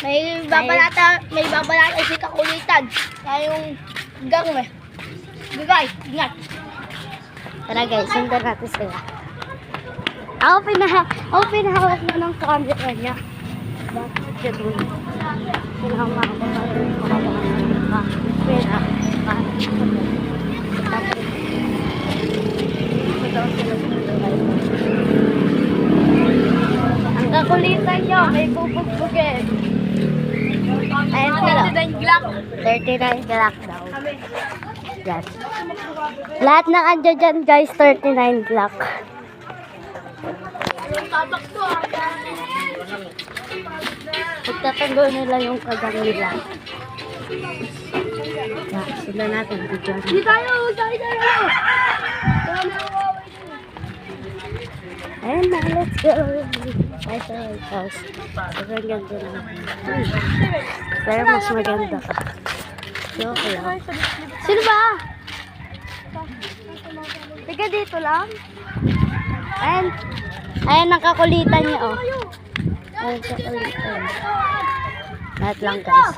May babalata si kakulitan. Kaya yung gang eh. Bigay, ingat. Tara guys, sundan natin sila. Ako pinahawak mo ng camera niya. Bakit siya doon? Sila ang makapapagod ko kapag pera. Ang kakulitan niyo, may bubugbugin. Ayun sila. 39 Glock daw. Yes. Lahat ng andyan dyan guys, 39 Glock. Pagtatanggol nila yung kagang nila. Sila natin dito. Hindi tayo. Ayun na, let's go. Ay, sa White House. Sobrang ganda na. Pero mas maganda ka. Okay lang. Sino ba? Tiga dito lang. Ayun, nakakulitan niya, oh. Ayun, kakulitan. Lahat lang, guys.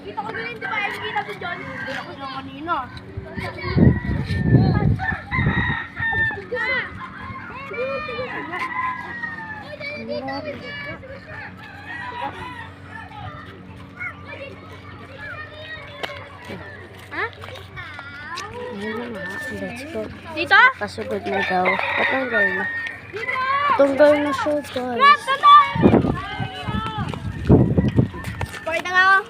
Kita ko din, di ba? Kita ko dyan. Hindi ako dyan kanina. Ha? Let's go. Dito? Pasugod na daw. Patanggal na. Patanggal na siya, guys. Pakita nga.